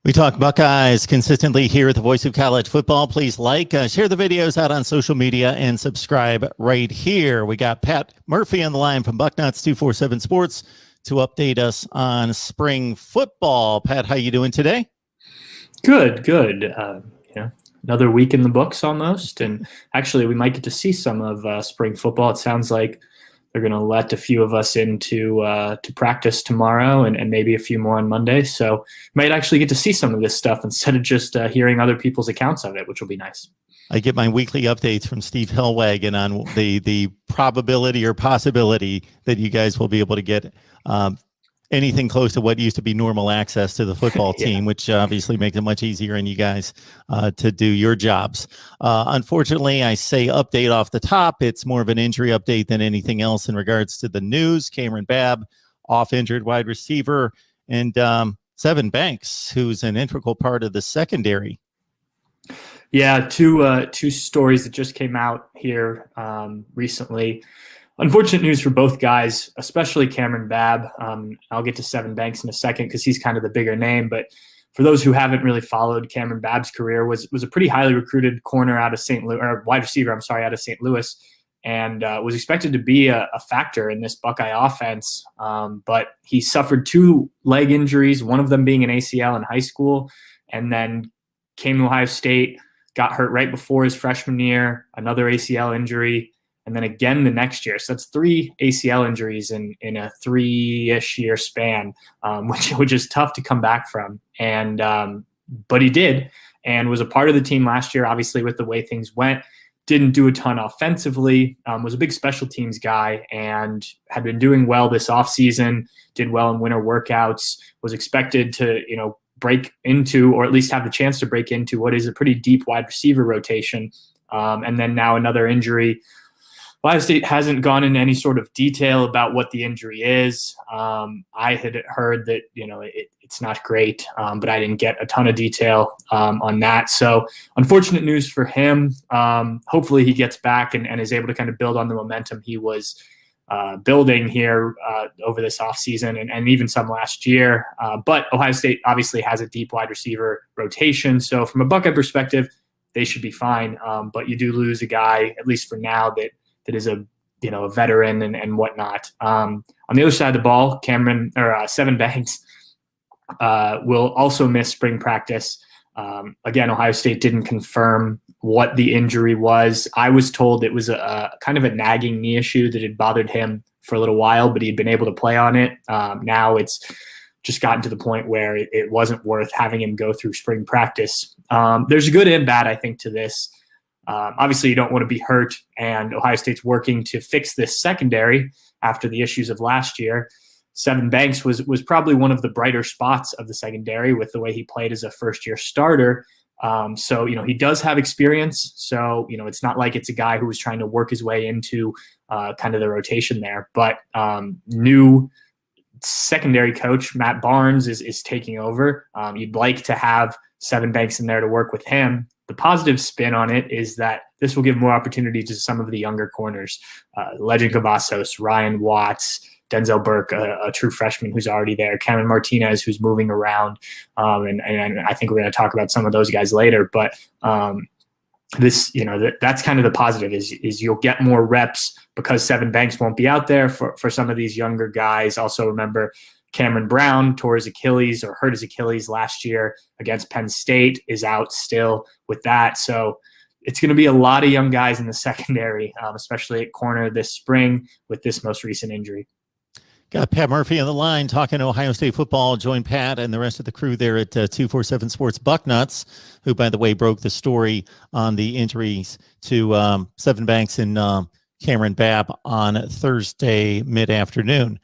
We talk Buckeyes consistently here at the Voice of College Football. Please share the videos out on social media, and subscribe right here. We got Pat Murphy on the line from Bucknuts 247 Sports to update us on spring football. Pat, how you doing today? Good, good. Another week in the books almost, and actually, we might get to see some of spring football. It sounds like they're going to let a few of us into to practice tomorrow, and maybe a few more on Monday. So, might actually get to see some of this stuff instead of just hearing other people's accounts of it, which will be nice. I get my weekly updates from Steve Hellwagon on the probability or possibility that you guys will be able to get anything close to what used to be normal access to the football team, which obviously makes it much easier on you guys to do your jobs. Unfortunately, I say update off the top. It's more of an injury update than anything else in regards to the news. Babb, off injured wide receiver, and Sevyn Banks, who's an integral part of the secondary. Yeah, two stories that just came out here recently. Unfortunate news for both guys, especially Babb. I'll get to Sevyn Banks in a second because he's kind of the bigger name. But for those who haven't really followed, Babb's career was a pretty highly recruited corner out of St. Louis, or wide receiver, out of St. Louis, and was expected to be a factor in this Buckeye offense. But he suffered two leg injuries, one of them being an ACL in high school, and then came to Ohio State, got hurt right before his freshman year, another ACL injury, and then again the next year. So that's three ACL injuries in a 3-ish year span, which is tough to come back from. And but he did, and was a part of the team last year, obviously, with the way things went. Didn't do a ton offensively, was a big special teams guy, and had been doing well this offseason, did well in winter workouts, was expected to, break into, or at least have the chance to break into, what is a pretty deep wide receiver rotation. And then now another injury. Ohio State hasn't gone into any sort of detail about what the injury is. I had heard that, it's not great, but I didn't get a ton of detail on that. So unfortunate news for him. Hopefully he gets back and is able to kind of build on the momentum he was building here over this offseason and even some last year. But Ohio State obviously has a deep wide receiver rotation. So from a Buckeye perspective, they should be fine. But you do lose a guy, at least for now, that is a veteran and whatnot. On the other side of the ball, Sevyn Banks will also miss spring practice. Again, Ohio State didn't confirm what the injury was. I was told it was a kind of a nagging knee issue that had bothered him for a little while, but he'd been able to play on it. Now it's just gotten to the point where it wasn't worth having him go through spring practice. There's a good and bad, I think, to this. Obviously, you don't want to be hurt, and Ohio State's working to fix this secondary after the issues of last year. Sevyn Banks was probably one of the brighter spots of the secondary with the way he played as a first-year starter. So, he does have experience. So, it's not like it's a guy who was trying to work his way into kind of the rotation there. But new secondary coach Matt Barnes is taking over. You'd like to have Sevyn Banks in there to work with him. The positive spin on it is that this will give more opportunity to some of the younger corners, Legend Cavazos, Ryan Watts, Denzel Burke, a true freshman who's already there, Kamryn Martinez, who's moving around, and I think we're going to talk about some of those guys later. But this, that's kind of the positive is you'll get more reps because Sevyn Banks won't be out there for some of these younger guys. Also, remember, Cameron Brown tore his Achilles or hurt his Achilles last year against Penn State, is out still with that. So it's going to be a lot of young guys in the secondary, especially at corner this spring with this most recent injury. Got Pat Murphy on the line talking Ohio State football. Join Pat and the rest of the crew there at 247 Sports Bucknuts, who, by the way, broke the story on the injuries to Sevyn Banks and Babb on Thursday mid-afternoon.